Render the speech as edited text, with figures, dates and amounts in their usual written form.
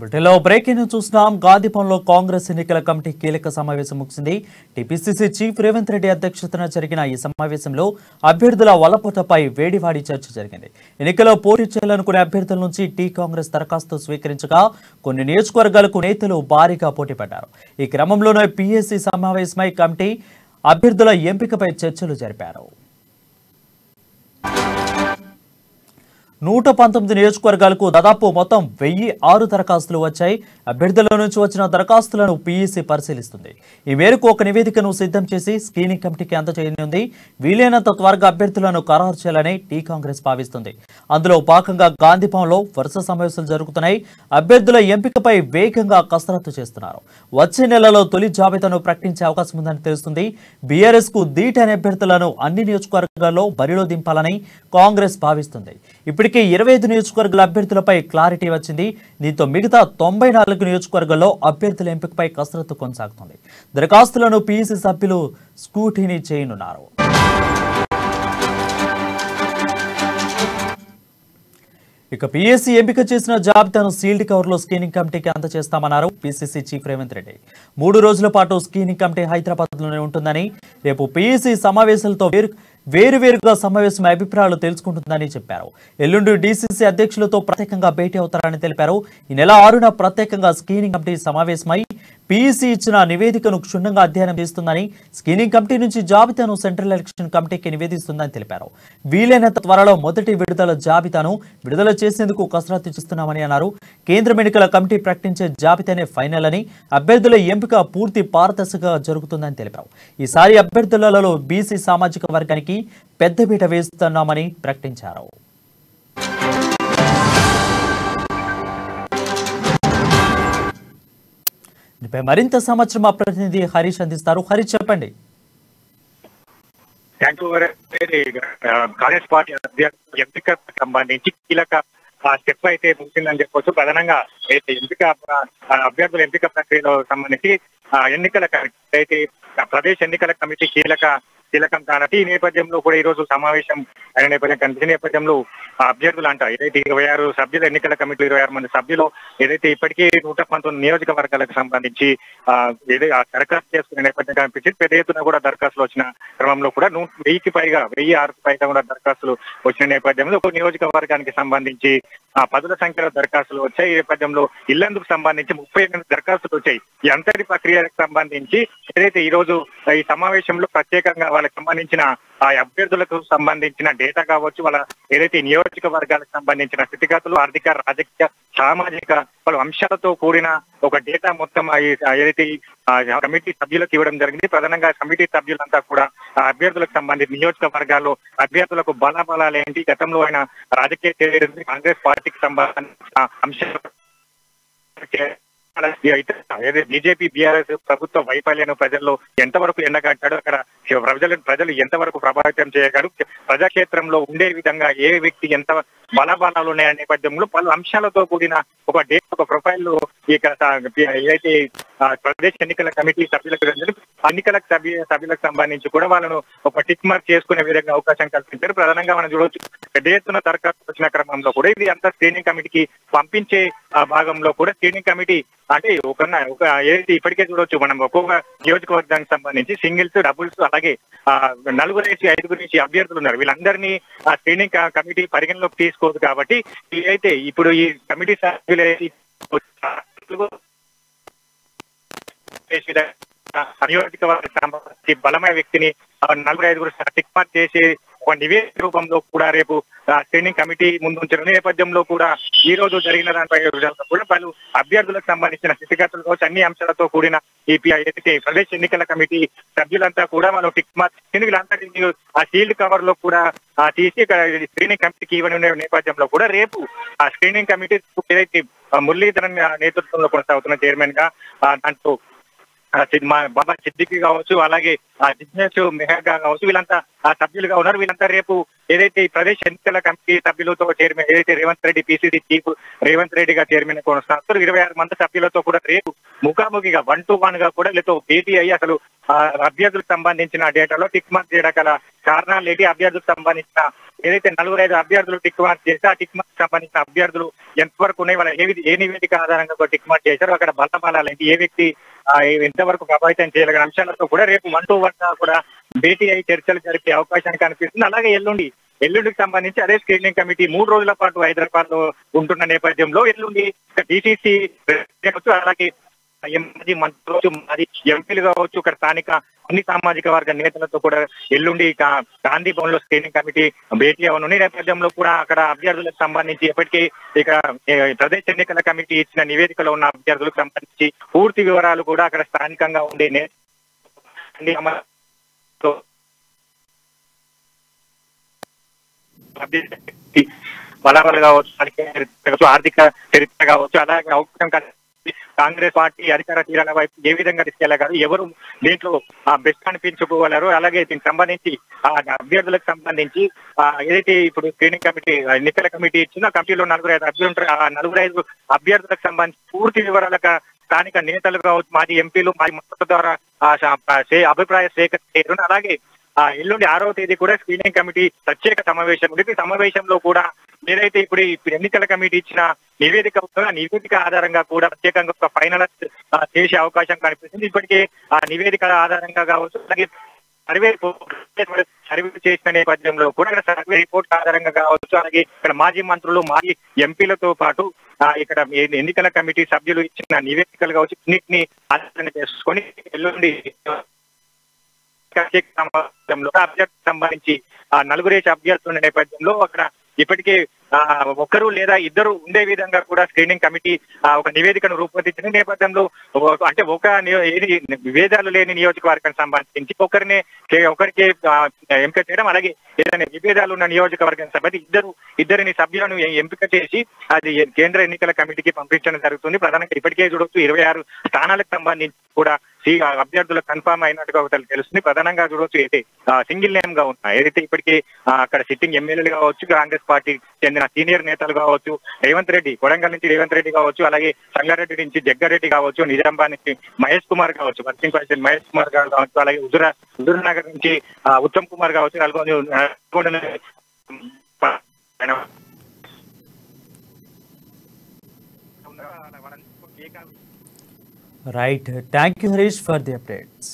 బ్రిటన్లో breaking news చూస్తున్నాం. గాంధీభవన్లో కాంగ్రెస్ ఎన్నికల కమిటీ కీలక సమావేశం ముగిసింది. టీపీసీసీ చీఫ్ రేవంత్ రెడ్డి అధ్యక్షతన జరిగిన ఈ సమావేశంలో అభ్యర్థుల వలపోటపై వేడివాడి చర్చ జరిగింది. ఎన్నికల్లో పోటీ చేయాలనుకునే అభ్యర్థుల నుంచి టీ కాంగ్రెస్ దరఖాస్తు స్వీకరించగా కొన్ని నియోజకవర్గాలకు నేతలు భారీగా పోటీ పడ్డారు. ఈ క్రమంలోనే పీఏసీ సమావేశమై కమిటీ అభ్యర్థుల ఎంపికపై చర్చలు జరిపారు. 119 నియోజకవర్గాలకు దాదాపు మొత్తం 1006 దరఖాస్తులు వచ్చాయి. అభ్యర్థుల నుంచి వచ్చిన దరఖాస్తులను పీఈసీ పరిశీలిస్తుంది. ఈ మేరకు ఒక నివేదికను సిద్ధం చేసి స్క్రీనింగ్ కమిటీకి అందజేయనుంది. వీలైనంత త్వరగా అభ్యర్థులను ఖరారు చేయాలని టీ కాంగ్రెస్ భావిస్తుంది. అందులో భాగంగా గాంధీభవన్లో వరుస సమావేశాలు జరుగుతున్నాయి. అభ్యర్థుల ఎంపికపై వేగంగా కసరత్తు చేస్తున్నారు. వచ్చే నెలలో తొలి జాబితాను ప్రకటించే అవకాశం ఉందని తెలుస్తుంది. బీఆర్ఎస్ కు ధీటైన అభ్యర్థులను అన్ని నియోజకవర్గాల్లో బరిలో దింపాలని కాంగ్రెస్ భావిస్తుంది. ఇప్పటికే 25 నియోజకవర్గాల అభ్యర్థులపై క్లారిటీ వచ్చింది. దీంతో మిగతా 94 నియోజకవర్గాల్లో అభ్యర్థుల ఎంపికపై కసరత్తు కొనసాగుతుంది. దరఖాస్తులను పీసీ సభ్యులు స్క్రూటినీ చేయనున్నారు. ఇక పీఎస్సీ ఎంపిక చేసిన జాబితాను సీల్డ్ కవర్లో స్క్రీనింగ్ కమిటీకి అందజేస్తామన్నారు పీసీసీ చీఫ్ రేవంత్ రెడ్డి. 3 రోజుల పాటు స్క్రీనింగ్ కమిటీ హైదరాబాద్లోనే ఉంటుందని, రేపు పీఎస్సీ సమావేశాలతో వేరువేరుగా సమావేశం అభిప్రాయాలు తెలుసుకుంటుందని చెప్పారు. ఎల్లుండి డీసీసీ అధ్యక్షులతో ప్రత్యేకంగా భేటీ అవుతారని తెలిపారు. ఈ నెల 6న ప్రత్యేకంగా స్క్రీనింగ్ కమిటీ సమావేశమై పీఈసీ ఇచ్చిన నివేదికను క్షుణ్ణంగా అధ్యయనం చేస్తుందని, స్క్రీనింగ్ కమిటీ నుంచి జాబితాను సెంట్రల్ ఎలక్షన్ కమిటీకి నివేదిస్తుందని తెలిపారు. వీలైనంత త్వరలో మొదటి విడుదల జాబితాను విడుదల చేసేందుకు కసరత్తు చేస్తున్నామని అన్నారు. కేంద్ర ఎన్నికల కమిటీ ప్రకటించే జాబితానే ఫైనల్ అని, అభ్యర్థుల ఎంపిక పూర్తి పారదర్శకంగా జరుగుతుందని తెలిపారు. ఈసారి అభ్యర్థులలో బీసీ సామాజిక వర్గానికి పెద్దపీట వేస్తున్నామని ప్రకటించారు. దీనిపై మరింత సమాచారం మా ప్రతినిధి హరీష్ అందిస్తారు. హరీష్, చెప్పండి. కాంగ్రెస్ పార్టీ ఎంపికకు సంబంధించి కీలక స్టెప్ అయితే ముగిసిందని చెప్పొచ్చు. ప్రధానంగా అభ్యర్థుల ఎంపిక ప్రక్రియలో సంబంధించి ఎన్నికల అయితే ప్రదేశ్ ఎన్నికల కమిటీ కీలకం కానట్టు ఈ నేపథ్యంలో కూడా ఈ రోజు సమావేశం అయిన నేపథ్యం కనిపించిన నేపథ్యంలో అభ్యర్థులు ఏదైతే 26 సభ్యుల ఎన్నికల కమిటీలో 26 మంది సభ్యులు ఏదైతే ఇప్పటికీ 119 నియోజకవర్గాలకు సంబంధించి దరఖాస్తు చేసుకునే నేపథ్యం కనిపించింది. పెద్ద ఎత్తున కూడా దరఖాస్తులు వచ్చిన క్రమంలో కూడా 1006కు పైగా కూడా దరఖాస్తులు వచ్చిన నేపథ్యంలో ఒక నియోజకవర్గానికి సంబంధించి పదుల సంఖ్యలో దరఖాస్తులు వచ్చాయి. ఈ నేపథ్యంలో ఇల్లందుకు సంబంధించి 38 దరఖాస్తులు వచ్చాయి. ఈ అంతటి ప్రక్రియకు సంబంధించి ఏదైతే ఈ రోజు ఈ సమావేశంలో ప్రత్యేకంగా వాళ్ళకి సంబంధించిన ఆ అభ్యర్థులకు సంబంధించిన డేటా కావచ్చు, వాళ్ళ ఏదైతే నియోజకవర్గాలకు సంబంధించిన స్థితిగతులు, ఆర్థిక, రాజకీయ, సామాజిక పలు అంశాలతో కూడిన ఒక డేటా మొత్తం ఏదైతే కమిటీ సభ్యులకు ఇవ్వడం జరిగింది. ప్రధానంగా కమిటీ సభ్యులంతా కూడా అభ్యర్థులకు సంబంధించి నియోజకవర్గాల్లో అభ్యర్థులకు బలాబలాలు ఏంటి, గతంలో ఆయన రాజకీయ కెరీర్, కాంగ్రెస్ పార్టీకి సంబంధించిన అంశాలు, బీజేపీ బీఆర్ఎస్ ప్రభుత్వ వైఫల్యాన్ని ప్రజల్లో ఎంతవరకు ఎండగట్టాడు, అక్కడ ప్రజలు ఎంతవరకు ప్రభావితం చేయగలరు, ప్రజాక్షేత్రంలో ఉండే విధంగా ఏ వ్యక్తి ఎంత బలబలాలు ఉన్నాయనే నేపథ్యంలో పలు అంశాలతో కూడిన ఒక డేటా, ఒక ప్రొఫైల్ ఏదైతే ప్రదేశ్ ఎన్నికల కమిటీ సభ్యులకు సంబంధించి కూడా వాళ్ళను ఒక టిక్ మార్క్ చేసుకునే విధంగా అవకాశం కల్పించారు. ప్రధానంగా మనం చూడవచ్చు, పెద్ద ఎత్తున దరఖాస్తు వచ్చిన క్రమంలో కూడా ఇది అంతా స్క్రీనింగ్ కమిటీకి పంపించే భాగంలో కూడా స్క్రీనింగ్ కమిటీ ఒక ఏదైతే ఇప్పటికే చూడవచ్చు, మనం ఒక్కొక్క నియోజకవర్గానికి సంబంధించి సింగిల్స్, డబుల్స్, అలాగే 4 నుంచి 5 నుంచి అభ్యర్థులు ఉన్నారు. వీళ్ళందరినీ ఆ స్క్రీనింగ్ కమిటీ పరిగణలోకి తీసుకోదు. కాబట్టి ఇదైతే ఇప్పుడు ఈ కమిటీ సభ్యులు నియోజకవర్గానికి సంబంధించి బలమైన వ్యక్తిని 4-5 టిక్ మార్క్ చేసి ఒక నివేదిక రూపంలో కూడా రేపు స్క్రీనింగ్ కమిటీ ముందు ఉంచిన నేపథ్యంలో కూడా ఈ రోజు జరిగిన దానిపై కూడా పలు అభ్యర్థులకు సంబంధించిన స్థితిగతులతో అన్ని అంశాలతో కూడిన ఈ ఏదైతే ప్రదేశ్ ఎన్నికల కమిటీ సభ్యులంతా కూడా మనం టిక్ మార్క్ వీళ్ళంతా ఆ సీల్డ్ కవర్ లో కూడా తీసి స్క్రీనింగ్ కమిటీకి ఇవ్వనున్న నేపథ్యంలో కూడా రేపు ఆ స్క్రీనింగ్ కమిటీ ఏదైతే మురళీధరన్ నేతృత్వంలో కొనసాగుతున్న చైర్మన్ గా దాంట్లో బాబా సిద్దికి కావచ్చు, అలాగే జిజ్ఞేష్ మెహర్గా కావచ్చు, వీళ్ళంతా సభ్యులుగా ఉన్నారు. వీళ్ళంతా రేపు ఏదైతే ఈ ప్రదేశ్ ఎన్నికల కమిటీ సభ్యులతో చైర్మన్ ఏదైతే రేవంత్ రెడ్డి పిసిసి చీఫ్ రేవంత్ రెడ్డిగా చైర్మన్ కొనసాగుతారు. 26 మంది సభ్యులతో కూడా రేపు ముఖాముఖిగా 1-to-1 గా కూడా వీళ్ళతో భేటీ అయ్యి అసలు అభ్యర్థులకు సంబంధించిన డేటాలో టిక్ మార్క్ చేయడం గల కారణాలు ఏంటి, అభ్యర్థులకు సంబంధించిన ఏదైతే 4-5 అభ్యర్థులు టిక్ మార్క్ చేస్తే ఆ టిక్ మార్క్ సంబంధించిన అభ్యర్థులు ఎంతవరకు ఉన్నాయి, వాళ్ళ ఏ నివేదిక ఆధారంగా టిక్ మార్క్ చేశారు, అక్కడ బలబలాలు ఏంటి, ఏ వ్యక్తి ఎంతవరకు ప్రభావితం చేయగలిగిన అంశాలతో కూడా రేపు 1-to-1 గా కూడా భేటీ అయి చర్చలు జరిపే అవకాశం కనిపిస్తుంది. అలాగే ఎల్లుండికి సంబంధించి అదే స్క్రీనింగ్ కమిటీ 3 రోజుల పాటు హైదరాబాద్ లో ఉంటున్న నేపథ్యంలో ఎల్లుండి డిసిసి అలాగే మాజీ మంత్రులు మాజీ ఎంపీలు కావచ్చు, ఇక్కడ స్థానిక అన్ని సామాజిక వర్గ నేతలతో కూడా ఎల్లుండి గాంధీ భవన్ లో స్క్రీనింగ్ కమిటీ భేటీ అవనున్న నేపథ్యంలో కూడా అక్కడ అభ్యర్థులకు సంబంధించి ఇప్పటికీ ఇక ప్రదేశ్ ఎన్నికల కమిటీ ఇచ్చిన నివేదికలో ఉన్న అభ్యర్థులకు సంబంధించి పూర్తి వివరాలు కూడా అక్కడ స్థానికంగా ఉండే బలాబలు కావచ్చు, ఆర్థిక చరిత్ర కావచ్చు, అలాగే అవకాశం కాంగ్రెస్ పార్టీ అధికార తీరాల వైపు ఏ విధంగా తీసుకెళ్లగారు, ఎవరు దీంట్లో బెస్ట్ అనిపించుకోగలరు, అలాగే దీనికి సంబంధించి అభ్యర్థులకు సంబంధించి ఏదైతే ఇప్పుడు స్క్రీనింగ్ కమిటీ ఎన్నికల కమిటీ ఇచ్చిన కమిటీలో 4-5 అభ్యర్థులు ఉంటారు. ఆ 4-5 అభ్యర్థులకు సంబంధించి పూర్తి వివరాలకు స్థానిక నేతలు కావచ్చు, మాజీ ఎంపీలు, మాజీ మంత్రుల ద్వారా అభిప్రాయ సేకరణ. అలాగే ఎల్లుండి 6వ తేదీ కూడా స్క్రీనింగ్ కమిటీ ప్రత్యేక సమావేశం ఉంది. ఈ సమావేశంలో కూడా ఏదైతే ఇప్పుడు ఎన్నికల కమిటీ ఇచ్చిన నివేదిక ఉందో ఆ నివేదిక ఆధారంగా కూడా ప్రత్యేకంగా ఒక ఫైనల్ చేసే అవకాశం కనిపిస్తుంది. ఇప్పటికే ఆ నివేదిక ఆధారంగా కావచ్చు, అలాగే సర్వే చేసిన నేపథ్యంలో కూడా సర్వే రిపోర్ట్ ఆధారంగా కావచ్చు, అలాగే ఇక్కడ మాజీ మంత్రులు, మాజీ ఎంపీలతో పాటు ఇక్కడ ఎన్నికల కమిటీ సభ్యులు ఇచ్చిన నివేదికలు కావచ్చు, అన్నింటినీ ఆలోచన చేసుకొని ఎల్లుండి సమావేశంలో అభ్యర్థులకు సంబంధించి 4 అభ్యర్థులు ఉన్న నేపథ్యంలో అక్కడ ఇప్పటికే ఒకరు లేదా ఇద్దరు ఉండే విధంగా కూడా స్క్రీనింగ్ కమిటీ ఒక నివేదికను రూపొందించిన నేపథ్యంలో అంటే విభేదాలు లేని నియోజకవర్గానికి సంబంధించి ఒకరికి ఎంపిక చేయడం, అలాగే ఏదైనా విభేదాలు ఉన్న నియోజకవర్గానికి సంబంధించి ఇద్దరిని సభ్యులను ఎంపిక చేసి అది కేంద్ర ఎన్నికల కమిటీకి పంపించడం జరుగుతుంది. ప్రధానంగా ఇప్పటికే చూడొచ్చు 26 స్థానాలకు సంబంధించి కూడా అభ్యర్థులు కన్ఫర్మ్ అయినట్టుగా తెలుస్తుంది. ప్రధానంగా చూడొచ్చు అయితే సింగిల్ నేమ్ గా ఉన్నాయి. ఏదైతే ఇప్పటికీ అక్కడ సిట్టింగ్ ఎమ్మెల్యేలు కావచ్చు, కాంగ్రెస్ పార్టీ చెందిన సీనియర్ నేతలు కావచ్చు, కొడంగల్ నుంచి రేవంత్ రెడ్డి కావచ్చు, అలాగే సంగారెడ్డి నుంచి జగ్గారెడ్డి కావచ్చు, నిజామాబాద్ నుంచి మహేష్ కుమార్ కావచ్చు, వర్కింగ్ ప్రెసిడెంట్ మహేష్ కుమార్ గారు కావచ్చు, అలాగే హుజూర్ నగర్ నుంచి ఉత్తమ్ కుమార్ కావచ్చు, right. Thank you Harish for the updates.